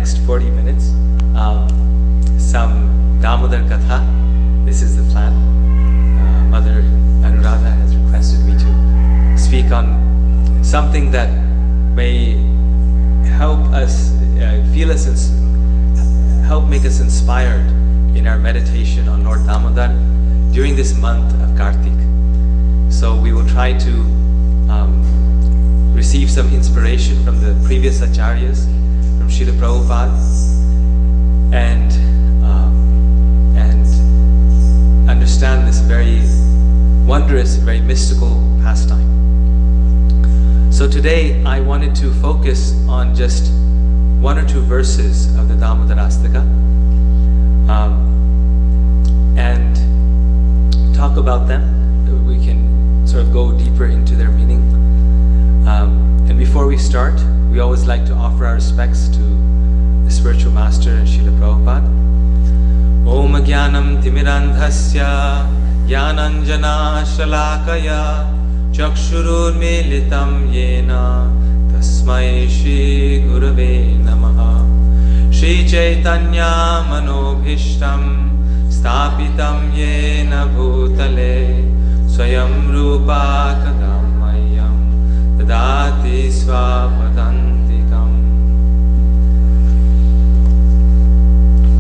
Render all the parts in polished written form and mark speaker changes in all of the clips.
Speaker 1: next 40 minutes some Damodar Katha. This is the plan. Mother Anuradha has requested me to speak on something that may help us help make us inspired in our meditation on Lord Damodar during this month of Kartik. So we will try to receive some inspiration from the previous acharyas, from Srila Prabhupada, and understand this very wondrous, very mystical pastime. So today I wanted to focus on just one or two verses of the Damodarastaka and talk about them. We can sort of go deeper into their meaning. And before we start, we always like to offer our respects to the spiritual master and Srila Prabhupada. Om Jnanam Timirandhasya Jnananjana Shalakaya Chakshurunmilitam Yena Tasmai Shri Gurave Namaha. Shri Chaitanya Manobhishtam Stapitam Yena Bhutale Swayam Rupa Kadamayam Dadati Swapadantikam.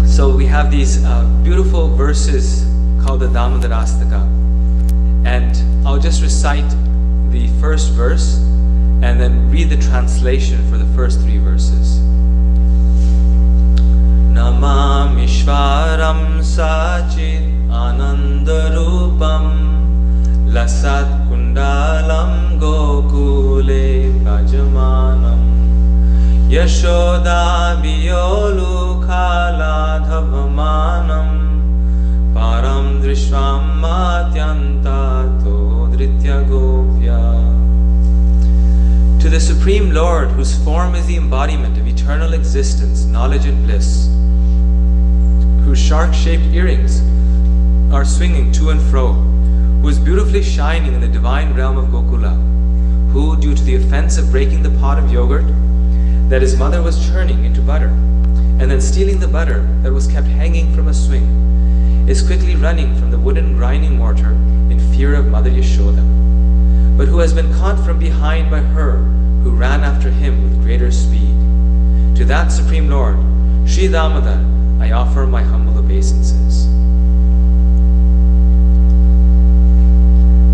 Speaker 1: So we have these beautiful verses called the Damodarastaka, and I'll just recite the first verse and then read the translation for the first three verses. Namamishwaram Sachit Anandarupam Lasat Kundalam Gokule Prajamanam Yashoda Biyolu Kaladhavamanam Param Drishvam Matyantato Dritya Gopya. To the Supreme Lord, whose form is the embodiment of eternal existence, knowledge and bliss, whose shark-shaped earrings are swinging to and fro, who is beautifully shining in the divine realm of Gokula, who, due to the offense of breaking the pot of yogurt that his mother was churning into butter, and then stealing the butter that was kept hanging from a swing, is quickly running from the wooden grinding mortar in fear of Mother Yashoda, but who has been caught from behind by her who ran after him with greater speed. To that Supreme Lord, Sri Damodar, I offer my humble obeisances.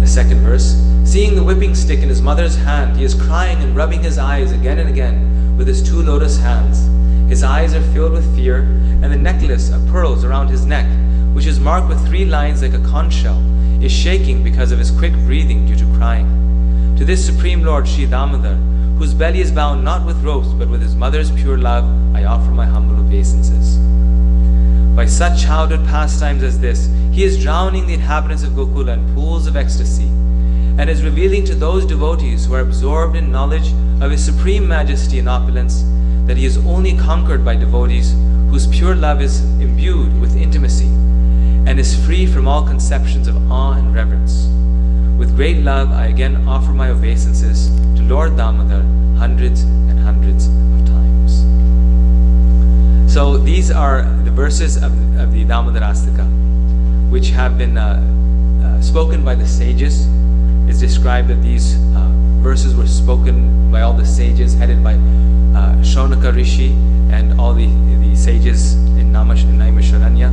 Speaker 1: The second verse. Seeing the whipping stick in his mother's hand, he is crying and rubbing his eyes again and again with his two lotus hands. His eyes are filled with fear, and the necklace of pearls around his neck, which is marked with 3 lines like a conch shell, is shaking because of his quick breathing due to crying. To this Supreme Lord Sri Damodar, whose belly is bound not with ropes but with his mother's pure love, I offer my humble obeisances. By such childhood pastimes as this, he is drowning the inhabitants of Gokula in pools of ecstasy, and is revealing to those devotees who are absorbed in knowledge of his supreme majesty and opulence that he is only conquered by devotees whose pure love is imbued with intimacy and is free from all conceptions of awe and reverence. With great love, I again offer my obeisances to Lord Damodar hundreds and hundreds of times. So these are the verses of the Damodarastaka, which have been spoken by the sages. It's described that these verses were spoken by all the sages, headed by Shaunaka Rishi and all the sages in Naimisharanya.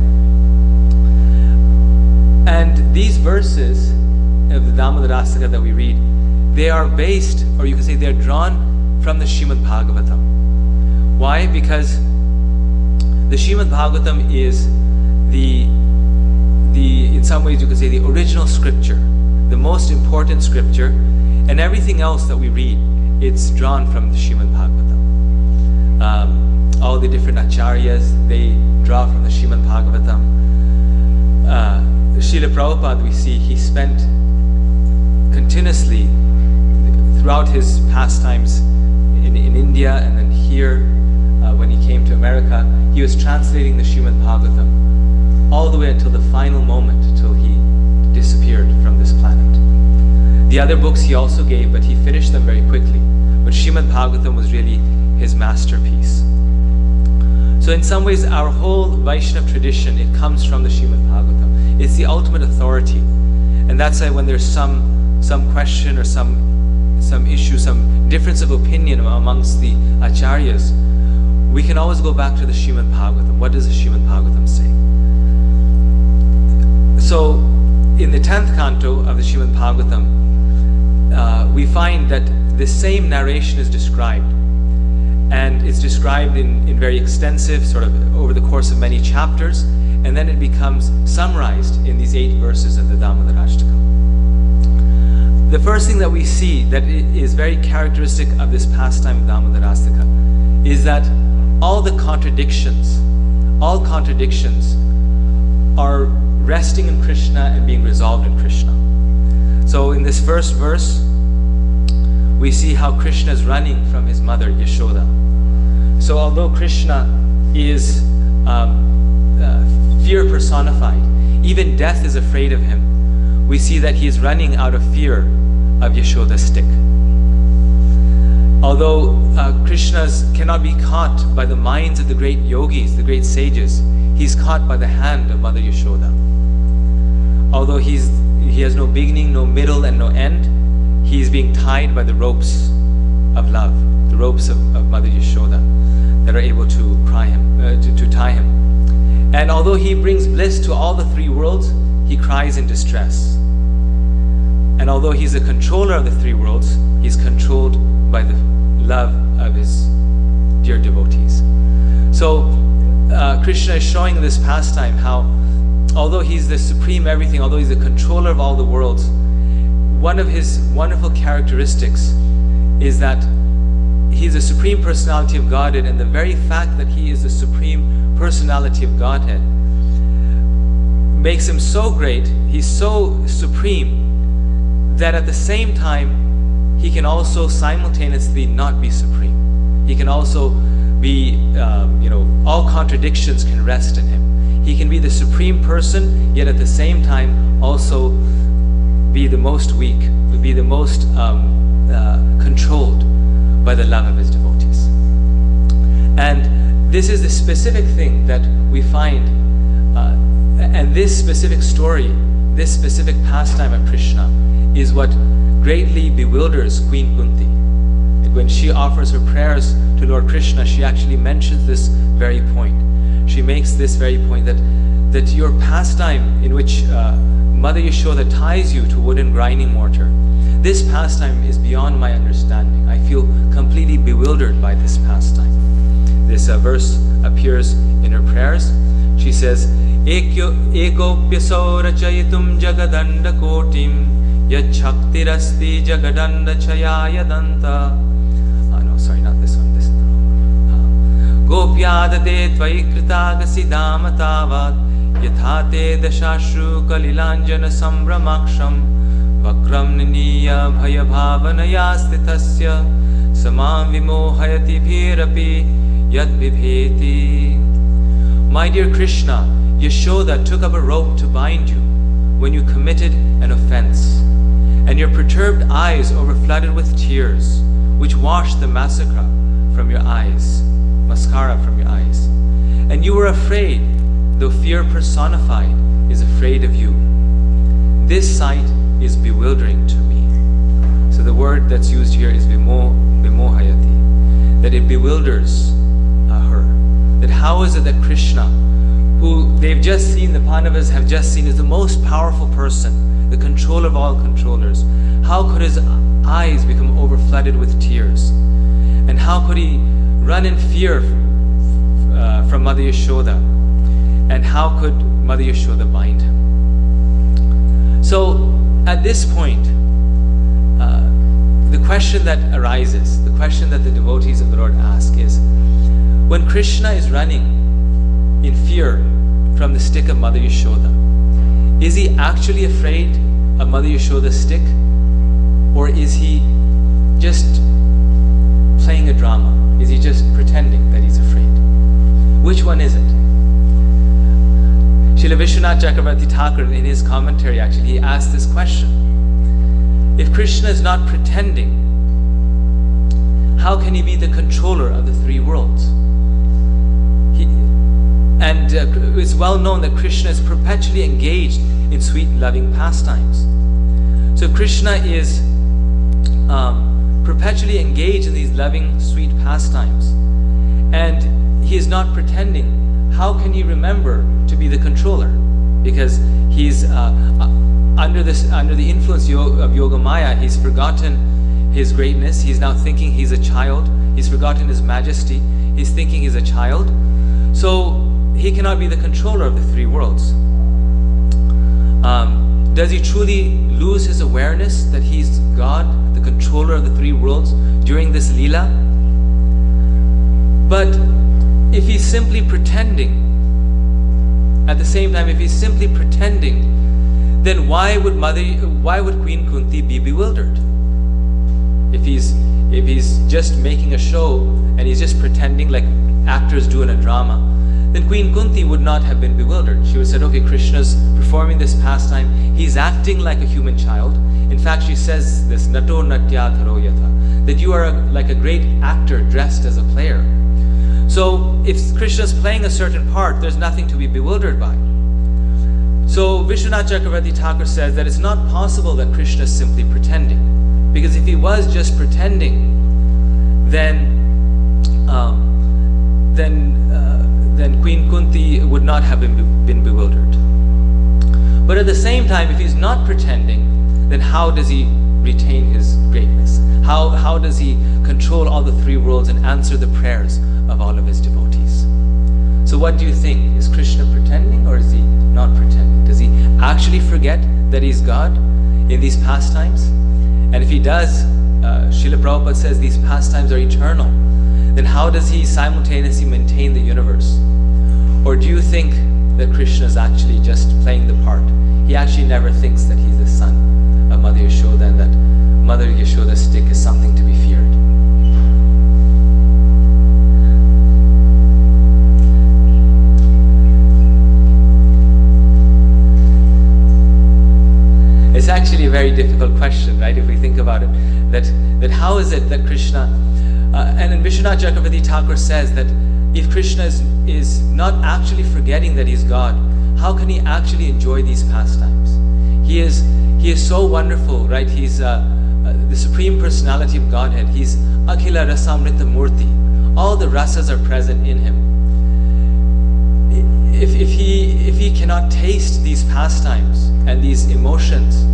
Speaker 1: And these verses of the Damodarastaka that we read, they are based, or you can say they're drawn from the Srimad Bhagavatam. Why? Because the Srimad Bhagavatam is in some ways you could say the original scripture, the most important scripture, and everything else that we read, it's drawn from the Srimad Bhagavatam. All the different acharyas, they draw from the Srimad Bhagavatam. Srila Prabhupada, we see, he spent continuously throughout his pastimes in India and then here when he came to America, he was translating the Srimad Bhagavatam all the way until the final moment, till he disappeared from this planet. The other books he also gave, but he finished them very quickly. But Srimad Bhagavatam was really his masterpiece. So in some ways, our whole Vaishnava tradition, it comes from the Srimad Bhagavatam. It's the ultimate authority. And that's why when there's some question or some issue, some difference of opinion amongst the acharyas, we can always go back to the Srimad Bhagavatam. What does the Srimad Bhagavatam say? So in the 10th canto of the Srimad Bhagavatam, we find that the same narration is described. And it's described in very extensive, sort of over the course of many chapters, and then it becomes summarized in these 8 verses of the Damodara Ashtaka. The first thing that we see that is very characteristic of this pastime of Damodara Ashtaka is that all contradictions are resting in Krishna and being resolved in Krishna. So in this first verse, we see how Krishna is running from his mother Yashoda. So although Krishna is fear personified, even death is afraid of him, we see that he is running out of fear of Yashoda's stick. Although Krishna cannot be caught by the minds of the great yogis, the great sages, he's caught by the hand of Mother Yashoda. Although he has no beginning, no middle, and no end, he is being tied by the ropes of love, the ropes of Mother Yashoda that are able to tie him. And although he brings bliss to all the 3 worlds, he cries in distress. And although he's a controller of the 3 worlds, he's controlled by the love of his dear devotees. So Krishna is showing in this pastime how, although he's the supreme everything, although he's the controller of all the worlds, one of his wonderful characteristics is that he's the supreme personality of Godhead, and the very fact that he is the supreme personality of Godhead makes him so great, he's so supreme, that at the same time he can also simultaneously not be supreme. He can also be, all contradictions can rest in him. He can be the supreme person, yet at the same time also be the most weak, be the most controlled by the love of his devotees. And this is the specific thing that we find, and this specific story, this specific pastime of Krishna is what greatly bewilders Queen Kunti. And when she offers her prayers to Lord Krishna, she actually mentions this very point. She makes this very point that your pastime in which Mother Yashoda ties you to wood and grinding mortar, this pastime is beyond my understanding. I feel completely bewildered by this pastime. This verse appears in her prayers. She says, Ekopya saurachayitum jagadanda kotim yachaktirasti jagadanda chayaya danta. No, sorry, not this one. This is the wrong one. Gopyadade tvaikritagassi damatavat yathate dashashru kalilanjana sambramaksham Vakram niniya bhaya bhavanaya sthitasya samam vimohayati bhirapi yad vibheti. My dear Krishna, Yashoda took up a rope to bind you when you committed an offense, and your perturbed eyes overflooded with tears, which washed the mascara from your eyes. And you were afraid, though fear personified is afraid of you. This sight is bewildering to me. So the word that's used here is vimohayati, that it bewilders her. That how is it that Krishna, who they've just seen, the Pandavas have just seen, is the most powerful person, the controller of all controllers, how could his eyes become overflooded with tears? And how could he run in fear from Mother Yashoda? And how could Mother Yashoda bind him? So at this point, the question that arises, the question that the devotees of the Lord ask is, when Krishna is running in fear from the stick of Mother Yashoda, is he actually afraid of Mother Yashoda's stick? Or is he just playing a drama? Is he just pretending that he's afraid? Which one is it? Srila Vishwanath Chakravarti Thakur, in his commentary, actually, he asked this question. If Krishna is not pretending, how can he be the controller of the 3 worlds? And it's well known that Krishna is perpetually engaged in sweet loving pastimes. So Krishna is perpetually engaged in these loving sweet pastimes, and he is not pretending. How can he remember to be the controller? Because he's under the influence of Yoga Maya. He's forgotten his greatness. He's now thinking he's a child. He's forgotten his majesty. He's thinking he's a child. So he cannot be the controller of the three worlds. Does he truly lose his awareness that he's God, the controller of the three worlds, during this Leela? But if he's simply pretending, at the same time, if he's simply pretending, then why would Queen Kunti be bewildered? If he's just making a show and he's just pretending like actors do in a drama, then Queen Kunti would not have been bewildered. She would have said, okay, Krishna's performing this pastime. He's acting like a human child. In fact, she says this, Nato Natya Tharo Yatha, that you are like a great actor dressed as a player. So if Krishna's playing a certain part, there's nothing to be bewildered by. So Vishwanath Chakravarti Thakur says that it's not possible that Krishna is simply pretending. Because if he was just pretending, then Queen Kunti would not have been bewildered. But at the same time, if he's not pretending, then how does he retain his greatness? How does he control all the three worlds and answer the prayers of all of his devotees? So what do you think? Is Krishna pretending or is he not pretending? Does he actually forget that he's God in these pastimes? And if he does, Srila Prabhupada says these pastimes are eternal, then how does he simultaneously maintain the universe? Or do you think that Krishna is actually just playing the part? He actually never thinks that he's the son of Mother Yashoda and that Mother Yashoda's stick is something to be feared. It's actually a very difficult question, right? If we think about it, that how is it that Krishna, and then Vishwanath Chakravarti Thakur says that if Krishna is not actually forgetting that he's God, how can he actually enjoy these pastimes? He is so wonderful, right? He's the Supreme Personality of Godhead. He's Akhila Rasamrita Murti. All the rasas are present in him. If he cannot taste these pastimes and these emotions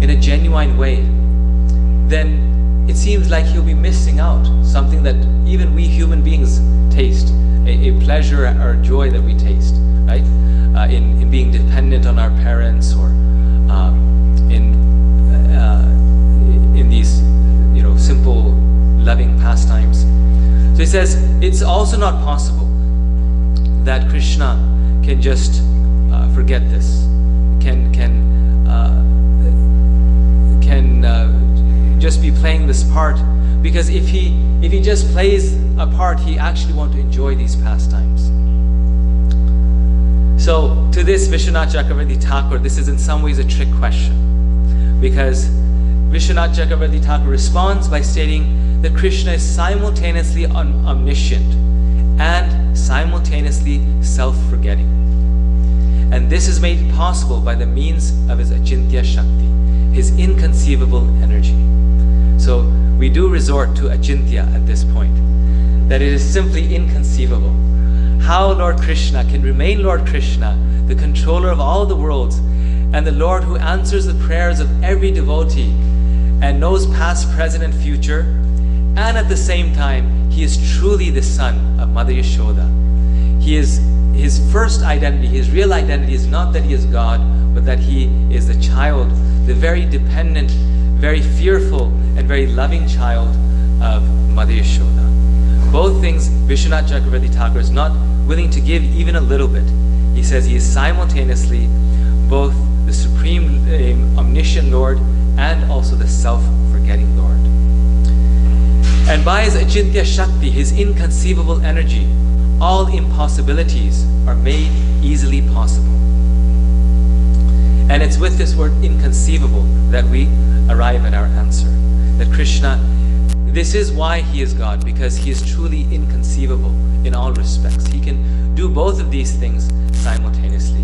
Speaker 1: in a genuine way, then it seems like he'll be missing out something that even we human beings taste, a pleasure or joy that we taste, right? In being dependent on our parents, or in these simple loving pastimes. So he says it's also not possible that Krishna can just forget this, can just be playing this part, because if he just plays a part, he actually wants to enjoy these pastimes. So to this Vishwanath Chakravarti Thakur, this is in some ways a trick question, because Vishwanath Chakravarti Thakur responds by stating that Krishna is simultaneously omniscient and simultaneously self-forgetting. And this is made possible by the means of his Achintya Shakti, his inconceivable energy. So we do resort to Achintya at this point, that it is simply inconceivable. How Lord Krishna can remain Lord Krishna, the controller of all the worlds, and the Lord who answers the prayers of every devotee and knows past, present, and future, and at the same time, he is truly the son of Mother Yashoda. He is his first identity, his real identity is not that he is God, but that he is the child, the very dependent, very fearful, and very loving child of Mother Yashoda. Both things Vishwanath Chakravarti Thakur is not willing to give even a little bit. He says he is simultaneously both the supreme omniscient Lord and also the self-forgetting Lord. And by his Achintya Shakti, his inconceivable energy, all impossibilities are made easily possible. And it's with this word inconceivable that we arrive at our answer. That Krishna, this is why he is God, because he is truly inconceivable in all respects. He can do both of these things simultaneously.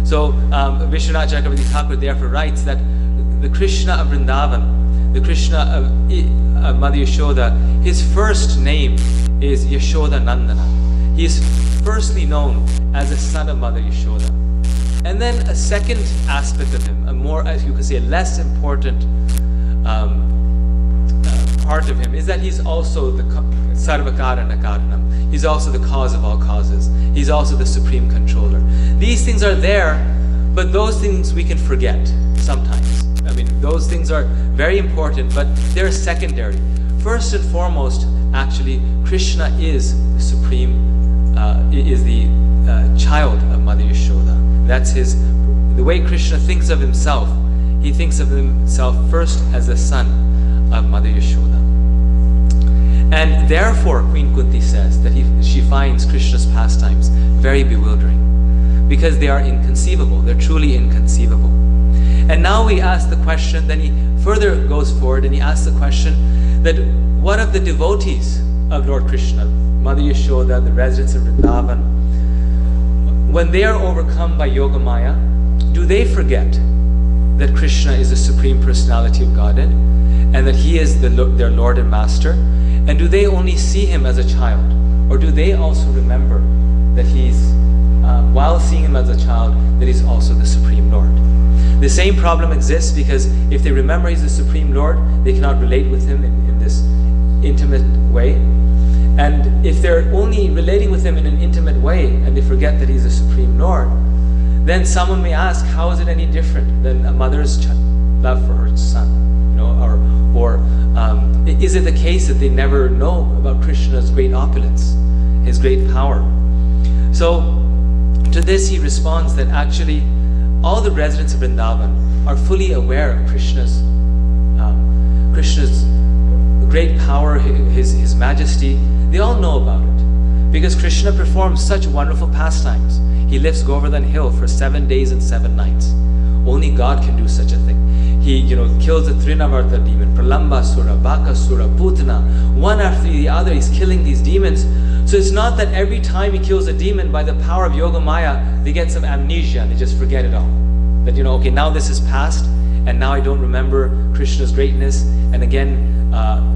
Speaker 1: So Vishwanath Chakravarti Thakur therefore writes that the Krishna of Vrindavan, the Krishna of Mother Yashoda, his first name is Yashoda Nandana. He is firstly known as a son of Mother Yashoda. And then a second aspect of him, a more, as you could say, a less important part of him, is that he's also the Sarvakarana Karanam. He's also the cause of all causes. He's also the supreme controller. These things are there, but those things we can forget sometimes. I mean, those things are very important, but they're secondary. First and foremost, actually, Krishna is the supreme, is the child of Mother Yashoda. That's the way Krishna thinks of himself. He thinks of himself first as the son of Mother Yashoda. And therefore, Queen Kunti says that she finds Krishna's pastimes very bewildering, because they are inconceivable. They're truly inconceivable. And now we ask the question, then he further goes forward and he asks the question that what of the devotees of Lord Krishna, Mother Yashoda, the residents of Vrindavan, when they are overcome by Yogamaya, do they forget that Krishna is the Supreme Personality of Godhead and that he is their Lord and Master? And do they only see him as a child? Or do they also remember that he's, while seeing him as a child, that he's also the Supreme Lord? The same problem exists because if they remember he's the Supreme Lord, they cannot relate with him in this intimate way. And if they're only relating with him in an intimate way and they forget that he's the Supreme Lord, then someone may ask, how is it any different than a mother's love for her son? Or is it the case that they never know about Krishna's great opulence, his great power? So to this he responds that actually all the residents of Vrindavan are fully aware of Krishna's great power, his majesty. They all know about it because Krishna performs such wonderful pastimes. He lifts Govardhan Hill for 7 days and 7 nights. Only God can do such a thing. He, kills the Trinavarta demon, Pralambasura, Bakasura, Putana. One after the other, he's killing these demons. So it's not that every time he kills a demon by the power of Yogamaya, they get some amnesia and they just forget it all. That, okay, now this is past, and now I don't remember Krishna's greatness. And again,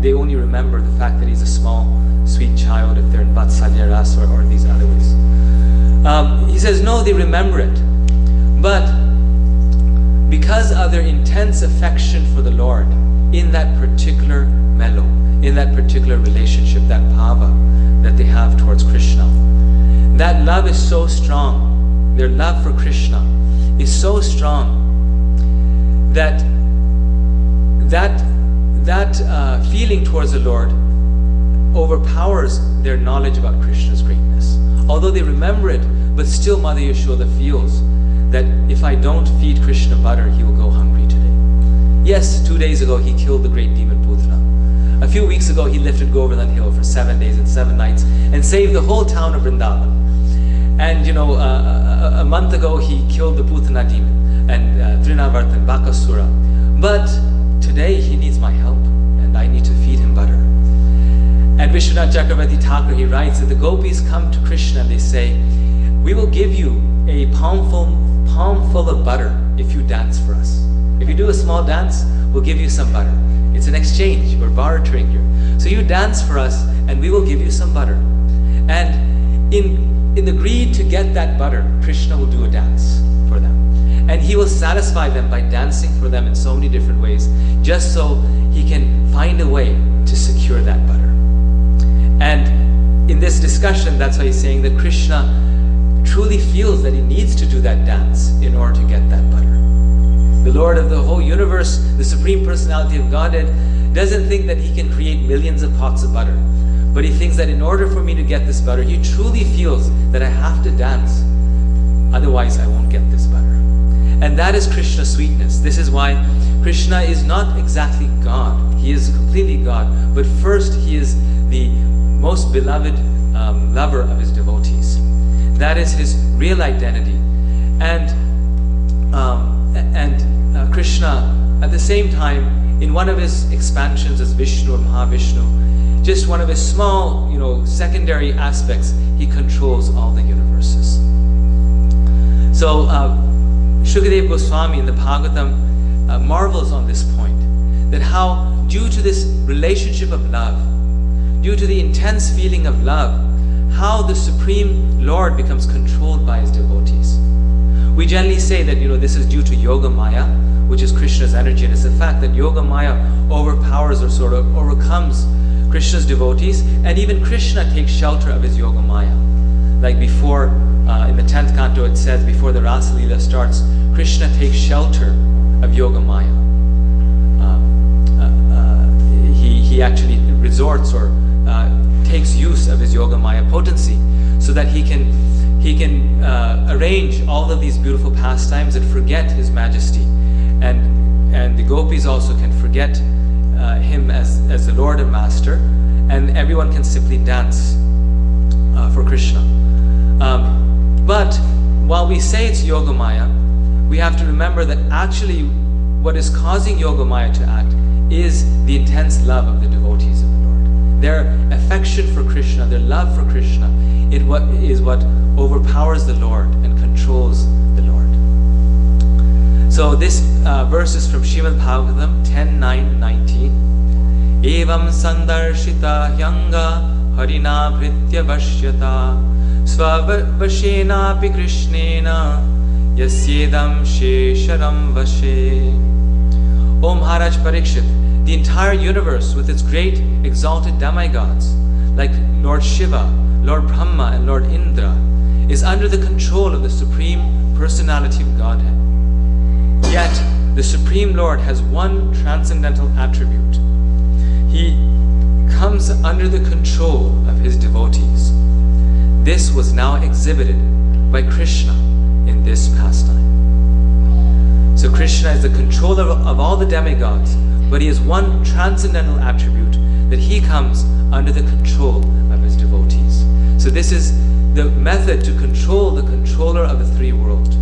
Speaker 1: they only remember the fact that he's a small, sweet child if they're in Vatsalya Ras or these other ways. He says, no, they remember it. But because of their intense affection for the Lord in that particular mellow, in that particular relationship, that bhava that they have towards Krishna, that love is so strong, their love for Krishna is so strong that feeling towards the Lord overpowers their knowledge about Krishna's greatness. Although they remember it, but still Mother Yashoda feels that if I don't feed Krishna butter, he will go hungry today. Yes, 2 days ago he killed the great demon Putana. A few weeks ago he lifted Govardhan Hill for 7 days and 7 nights and saved the whole town of Vrindavan. And a month ago he killed the Putana demon and Trinavarta and Bakasura. But today he needs my help and I need to feed him butter. And Vishwanath Chakravarti Thakur, he writes that the gopis come to Krishna and they say, we will give you a palmful of butter if you dance for us. If you do a small dance, we'll give you some butter. It's an exchange, we're bartering here. So you dance for us and we will give you some butter. And in the greed to get that butter, Krishna will do a dance for them. And he will satisfy them by dancing for them in so many different ways, just so he can find a way to secure that butter. And in this discussion, that's why he's saying that Krishna truly feels that he needs to do that dance in order to get that butter. The Lord of the whole universe, the Supreme Personality of Godhead, doesn't think that he can create millions of pots of butter. But he thinks that in order for me to get this butter, he truly feels that I have to dance. Otherwise, I won't get this butter. And that is Krishna's sweetness. This is why Krishna is not exactly God. He is completely God. But first, he is the most beloved lover of his devotees. That is his real identity. And Krishna, at the same time, in one of his expansions as Vishnu or Mahavishnu, just one of his small, secondary aspects, he controls all the universes. So Shukadeva Goswami in the Bhagavatam marvels on this point, that how due to this relationship of love, due to the intense feeling of love, how the Supreme Lord becomes controlled by his devotees. We generally say that this is due to Yoga Maya, which is Krishna's energy, and it's the fact that Yoga Maya overpowers or sort of overcomes Krishna's devotees, and even Krishna takes shelter of his Yoga Maya. Like before, in the 10th canto it says, before the Rasa Leela starts, Krishna takes shelter of Yoga Maya. He actually resorts or takes use of his Yoga Maya potency so that he can arrange all of these beautiful pastimes and forget his majesty. And the gopis also can forget him as the Lord and Master, and everyone can simply dance for Krishna. But while we say it's Yoga Maya, we have to remember that actually what is causing Yoga Maya to act is the intense love of the devotees of the Lord. Their affection for Krishna, their love for Krishna, is what overpowers the Lord and controls the Lord. So this verse is from Srimad Bhagavatam 10:9-19. Evam sandarshita hyanga harina bhritya vashyata svavashena pi krishnena yasyedam shesharam vashe. O Maharaj Parikshit, the entire universe with its great exalted demigods like Lord Shiva, Lord Brahma and Lord Indra is under the control of the Supreme Personality of Godhead. Yet the Supreme Lord has one transcendental attribute. He comes under the control of his devotees. This was now exhibited by Krishna in this pastime. So Krishna is the controller of all the demigods, but he has one transcendental attribute, that he comes under the control of his devotees. So this is the method to control the controller of the three worlds.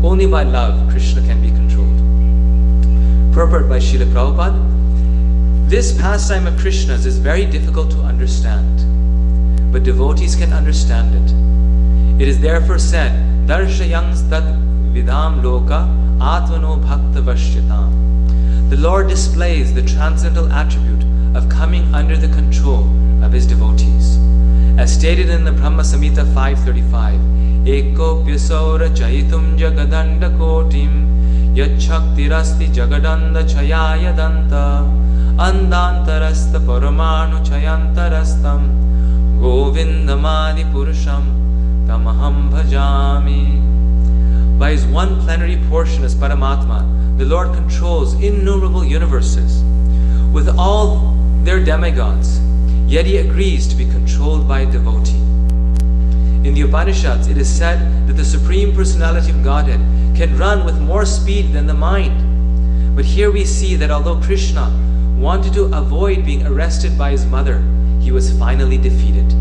Speaker 1: Only by love Krishna can be controlled. Purport by Srila Prabhupada. This pastime of Krishna's is very difficult to understand, but devotees can understand it. It is therefore said, Darshayang tad vidam loka atmano bhakta vashyatam. The Lord displays the transcendental attribute of coming under the control of his devotees. As stated in the Brahma Samhita 5:35, Eko pyasaura chaitum jagadanda kotim yachaktirasti jagadanda chayaya danta andantarasta paramanu chayantarastam govindamadi purusham tamaham bhajami. By his one plenary portion as Paramatma, the Lord controls innumerable universes with all their demigods, yet he agrees to be controlled by a devotee. In the Upanishads, it is said that the Supreme Personality of Godhead can run with more speed than the mind. But here we see that although Krishna wanted to avoid being arrested by his mother, he was finally defeated,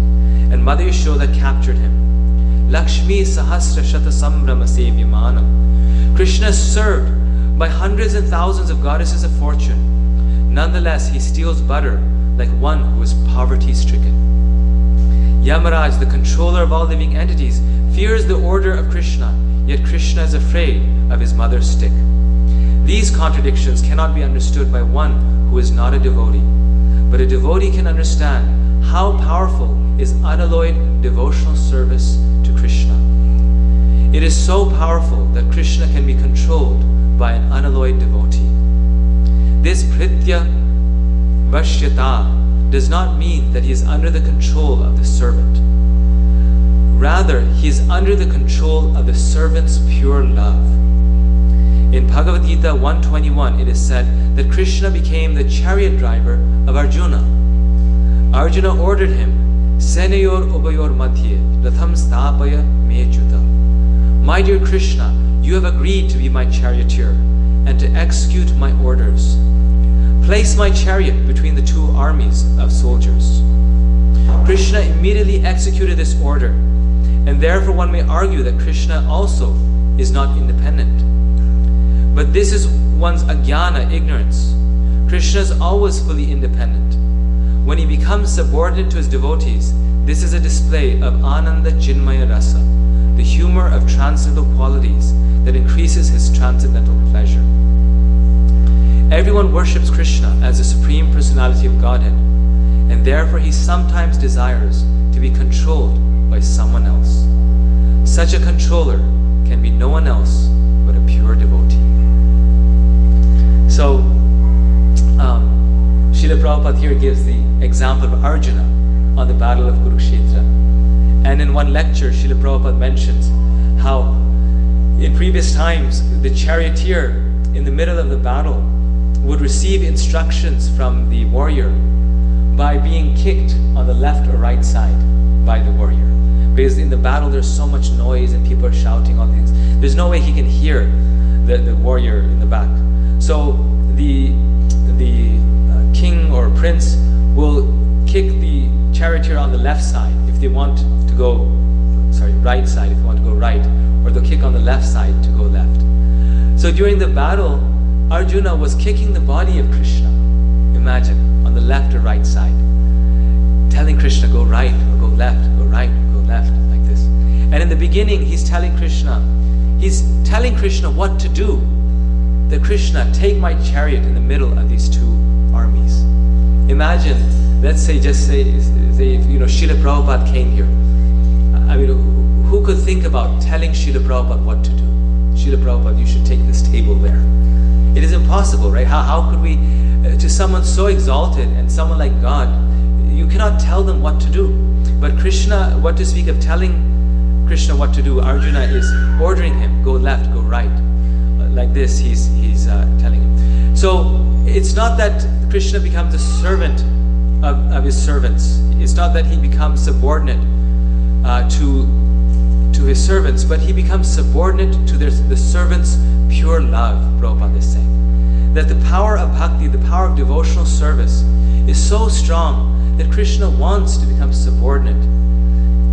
Speaker 1: and Mother Yashoda captured him. Lakshmi Sahasra Shata Sambrama Sevyamanam. Krishna is served by hundreds and thousands of goddesses of fortune. Nonetheless, he steals butter like one who is poverty-stricken. Yamaraj, the controller of all living entities, fears the order of Krishna, yet Krishna is afraid of his mother's stick. These contradictions cannot be understood by one who is not a devotee, but a devotee can understand how powerful is unalloyed devotional service to Krishna. It is so powerful that Krishna can be controlled by an unalloyed devotee. This pritya vashyata does not mean that he is under the control of the servant. Rather, he is under the control of the servant's pure love. In Bhagavad Gita 1:21, it is said that Krishna became the chariot driver of Arjuna. Arjuna ordered him, Senayor ubayor madhye ratham sthapaya mechuta. My dear Krishna, you have agreed to be my charioteer and to execute my orders. Place my chariot between the two armies of soldiers. Krishna immediately executed this order, And therefore one may argue that Krishna also is not independent. But this is one's ajnana, ignorance. Krishna is always fully independent. When he becomes subordinate to his devotees, this is a display of Ananda Chinmaya Rasa, the humor of transcendental qualities that increases his transcendental pleasure. Everyone worships Krishna as the Supreme Personality of Godhead, and therefore he sometimes desires to be controlled by someone else. Such a controller can be no one else but a pure devotee. So, Srila Prabhupada here gives the example of Arjuna on the battle of Kurukshetra. And in one lecture, Srila Prabhupada mentions how in previous times the charioteer in the middle of the battle would receive instructions from the warrior by being kicked on the left or right side by the warrior. Because in the battle there's so much noise and people are shouting all things. There's no way he can hear the warrior in the back. So the king or prince will kick the charioteer on the left side if they want to go, right side if they want to go right, or they'll kick on the left side to go left. So during the battle, Arjuna was kicking the body of Krishna, imagine, on the left or right side, telling Krishna, go right or go left, go right or go left, like this. And in the beginning, he's telling Krishna what to do. That Krishna, take my chariot in the middle of these two armies. Imagine, let's say, just say if Srila Prabhupada came here. I mean, who could think about telling Srila Prabhupada what to do? Srila Prabhupada, you should take this table there. It is impossible, right? How could we, to someone so exalted and someone like God, you cannot tell them what to do. But Krishna, what to speak of telling Krishna what to do, Arjuna is ordering him, go left, go right. Like this, he's telling him. So it's not that Krishna becomes a servant of his servants. It's not that he becomes subordinate to his servants, but he becomes subordinate to the servants' pure love. Prabhupada is saying that the power of bhakti, the power of devotional service, is so strong that Krishna wants to become subordinate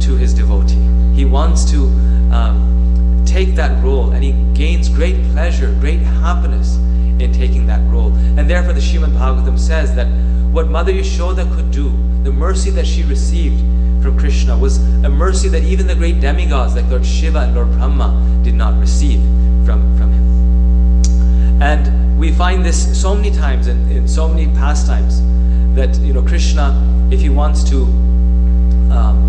Speaker 1: to his devotee. He wants to take that role, and he gains great pleasure, great happiness in taking that role. And therefore the Srimad Bhagavatam says that what Mother Yashoda could do, the mercy that she received from Krishna, was a mercy that even the great demigods like Lord Shiva and Lord Brahma did not receive from him. And we find this so many times in so many pastimes that Krishna, if he wants to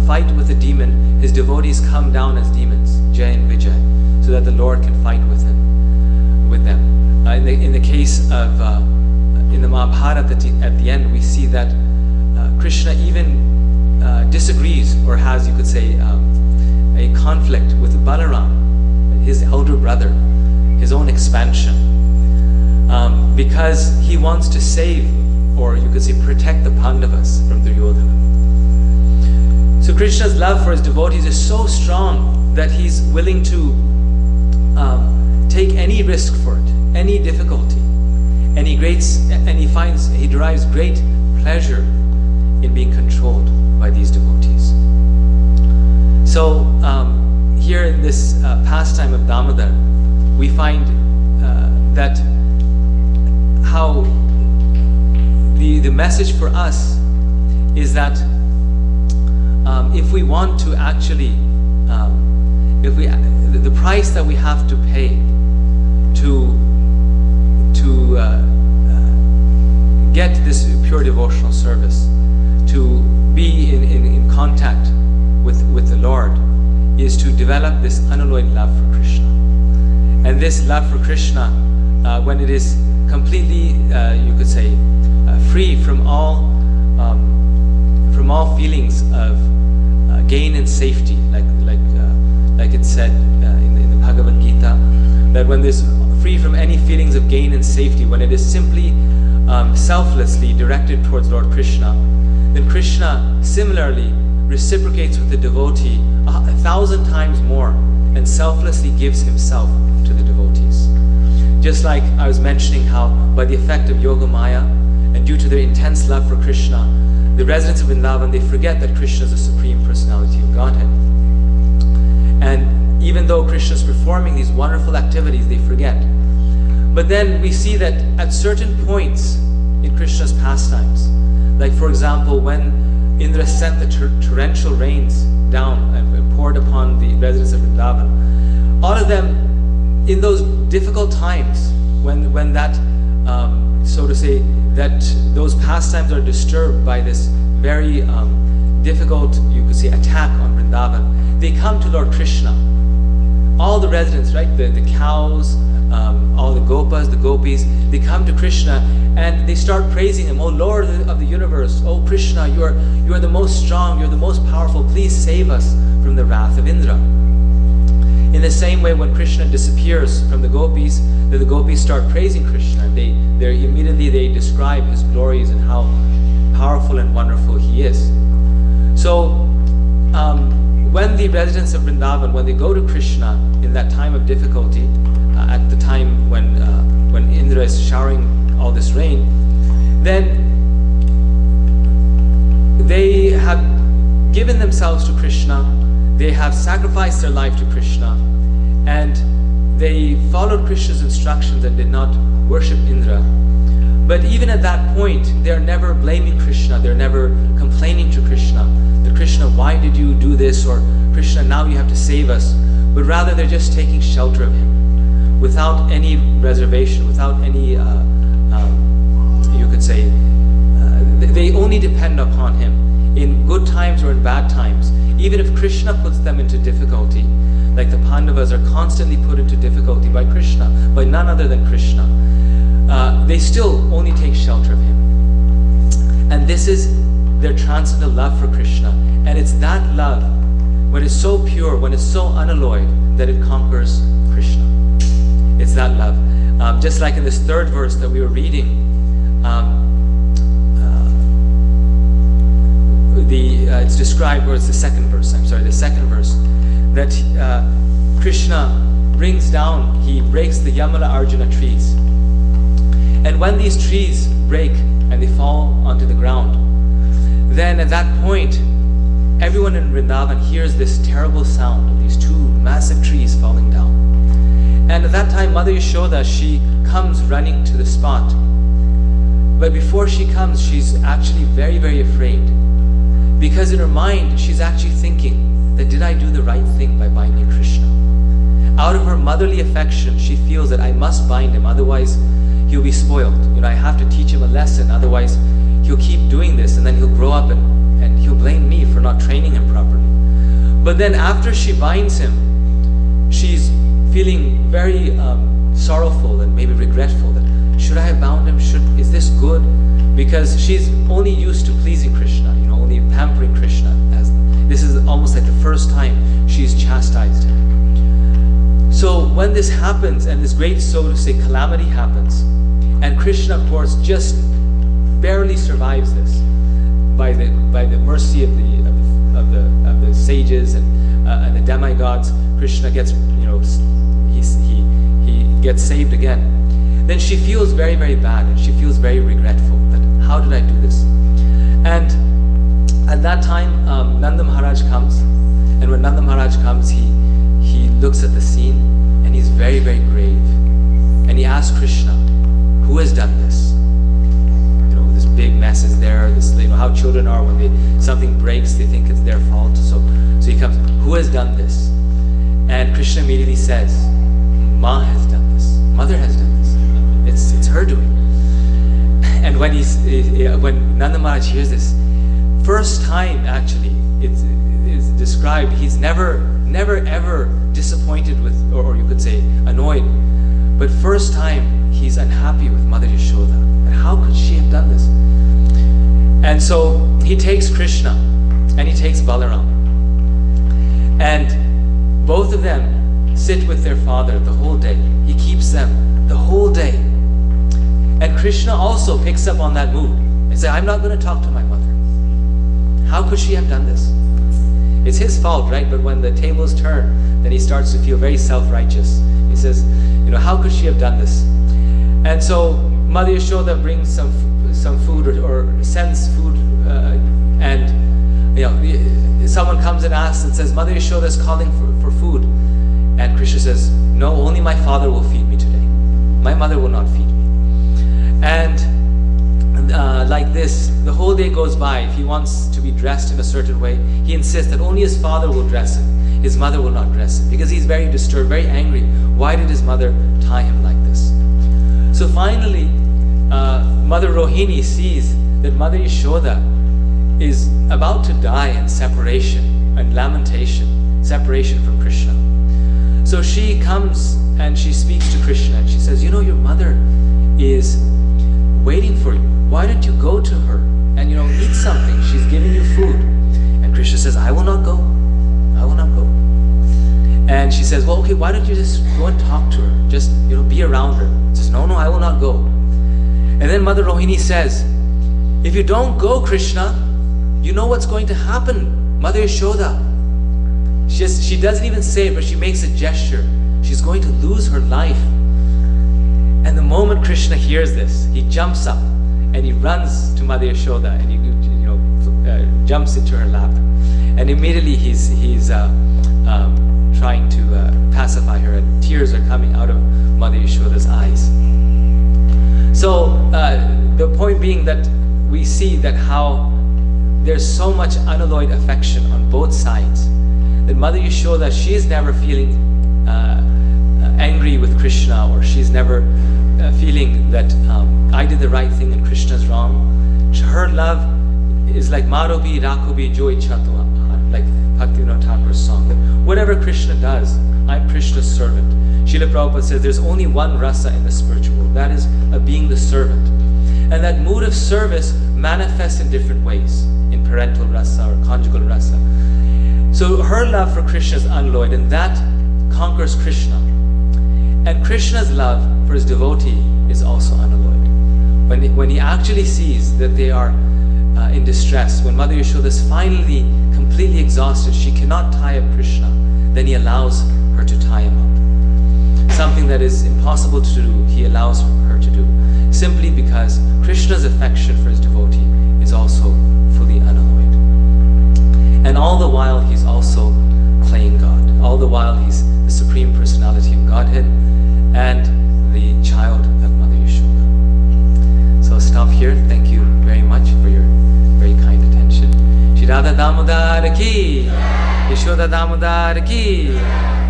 Speaker 1: fight with a demon, his devotees come down as demons, Jai and Vijay, so that the Lord can fight with them. In the case of in the Mahabharata, at the end we see that Krishna even disagrees, or has, you could say, a conflict with Balaram, his elder brother, his own expansion, because he wants to save, or you could say protect, the Pandavas from Duryodhana. So Krishna's love for his devotees is so strong that he's willing to take any risk for it, any difficulty, and he derives great pleasure in being controlled by these devotees. So here in this pastime of Damodar, we find that how the message for us is that if we want to actually, the price that we have to pay to get this pure devotional service, to be in contact with the Lord, is to develop this unalloyed love for Krishna. And this love for Krishna, when it is completely, you could say, free from all feelings of gain and safety, like it said in the Bhagavad Gita, that when there's free from any feelings of gain and safety, when it is simply selflessly directed towards Lord Krishna, then Krishna similarly reciprocates with the devotee 1,000 times more and selflessly gives himself to the devotees. Just like I was mentioning how by the effect of Yoga Maya and due to their intense love for Krishna, the residents of Vrindaban, they forget that Krishna is the Supreme Personality of Godhead. And even though Krishna is performing these wonderful activities, they forget. But then we see that at certain points in Krishna's pastimes, like for example, when Indra sent the torrential rains down and poured upon the residents of Vrindaban, all of them, in those difficult times, when that, so to say, that those pastimes are disturbed by this very difficult, you could say, attack on Vrindaban, they come to Lord Krishna. All the residents, right, the cows, all the gopas, the gopis, they come to Krishna and they start praising him. Oh Lord of the universe, oh Krishna, you are the most strong, you're the most powerful, please save us from the wrath of Indra. In the same way, when Krishna disappears from the gopis start praising Krishna. They immediately describe his glories and how powerful and wonderful he is. So when the residents of Vrindaban, when they go to Krishna in that time of difficulty, at the time when Indra is showering all this rain, then they have given themselves to Krishna, they have sacrificed their life to Krishna, and they followed Krishna's instructions and did not worship Indra. But even at that point, they're never blaming Krishna, they're never complaining to Krishna, that Krishna, why did you do this? Or Krishna, now you have to save us. But rather they're just taking shelter of him, without any reservation, without any, you could say, they only depend upon him, in good times or in bad times. Even if Krishna puts them into difficulty, like the Pandavas are constantly put into difficulty by Krishna, by none other than Krishna, they still only take shelter of him. And this is their transcendental love for Krishna. And it's that love, when it's so pure, when it's so unalloyed, that it conquers Krishna. It's that love. Just like in this third verse that we were reading, it's described, or it's the second verse, that Krishna brings down, he breaks the Yamala Arjuna trees. And when these trees break and they fall onto the ground, then at that point, everyone in Vrindavan hears this terrible sound of these two massive trees falling down. And at that time, Mother Yashoda, she comes running to the spot. But before she comes, she's actually very, very afraid. Because in her mind, she's actually thinking that, did I do the right thing by binding Krishna? Out of her motherly affection, she feels that I must bind him, otherwise he'll be spoiled. I have to teach him a lesson, otherwise he'll keep doing this, and then he'll grow up and he'll blame me for not training him properly. But then after she binds him, she's feeling very sorrowful and maybe regretful that, should I have bound him? Is this good? Because she's only used to pleasing Krishna, only pampering Krishna. As this is almost like the first time she's chastised him. So when this happens, and this great, so to say, calamity happens, and Krishna, of course, just barely survives this by the mercy of the sages and the demigods. Krishna gets, he gets saved again. Then she feels very, very bad, and she feels very regretful that, how did I do this? And at that time, Nanda Maharaj comes, and when Nanda Maharaj comes, he looks at the scene, and he's very, very grave, and he asks Krishna, who has done this? This big mess is there. This, how children are when something breaks, they think it's their fault. So he comes, who has done this? And Krishna immediately says, Ma has done this. Mother has done this. It's her doing. And when Nanda Maharaj hears this, first time actually, it's described, he's never ever disappointed with, or you could say annoyed, but first time he's unhappy with Mother Yashoda. And how could she have done this? And so he takes Krishna and he takes Balaram, and both of them sit with their father the whole day. He keeps them the whole day. And Krishna also picks up on that mood and says, I'm not going to talk to my mother. How could she have done this? It's his fault, right? But when the tables turn, then he starts to feel very self-righteous. He says, how could she have done this? And so Mother Yashoda brings some food or sends food, and someone comes and asks and says, Mother Yashoda is calling for food. And Krishna says, no, only my father will feed me today. My mother will not feed me. And like this, the whole day goes by. If he wants to be dressed in a certain way, he insists that only his father will dress him. His mother will not dress him, because he's very disturbed, very angry. Why did his mother tie him like this? So finally, Mother Rohini sees that Mother Yashoda is about to die in separation and lamentation, separation from Krishna. So she comes and she speaks to Krishna and she says, your mother is waiting for you. Why don't you go to her and eat something? She's giving you food. And Krishna says, I will not go. I will not go. And she says, well, okay, why don't you just go and talk to her? Just, be around her. She says, no, I will not go. And then Mother Rohini says, if you don't go, Krishna, you know what's going to happen, Mother Yashoda. She doesn't even say it, but she makes a gesture. She's going to lose her life. And the moment Krishna hears this, he jumps up and he runs to Mother Yashoda and he jumps into her lap. And immediately he's trying to pacify her, and tears are coming out of Mother Yashoda's eyes. So the point being that we see that how there's so much unalloyed affection on both sides, that Mother Yashoda, she is never feeling angry with Krishna, or she's never feeling that I did the right thing and Krishna's wrong. Her love is like Marobi Rakobi Joy Chatu, like Bhaktivinoda Thakur's song, that whatever Krishna does, I'm Krishna's servant. Srila Prabhupada says there's only one rasa in the spiritual world, that is being the servant. And that mood of service manifests in different ways, in parental rasa or conjugal rasa. So her love for Krishna is unalloyed, and that conquers Krishna. And Krishna's love for his devotee is also unalloyed. When he actually sees that they are in distress, when Mother Yashoda is finally completely exhausted, she cannot tie up Krishna, then he allows her to tie him up. Something that is impossible to do, he allows her to do, simply because Krishna's affection for his devotee is also fully unalloyed. And all the while he's also playing God. All the while he's the Supreme Personality of Godhead and the child of Mother Yashoda. So I'll stop here. Thank you very much for your very kind attention. Shri Radha Damodara ki, Yashoda Damodara ki.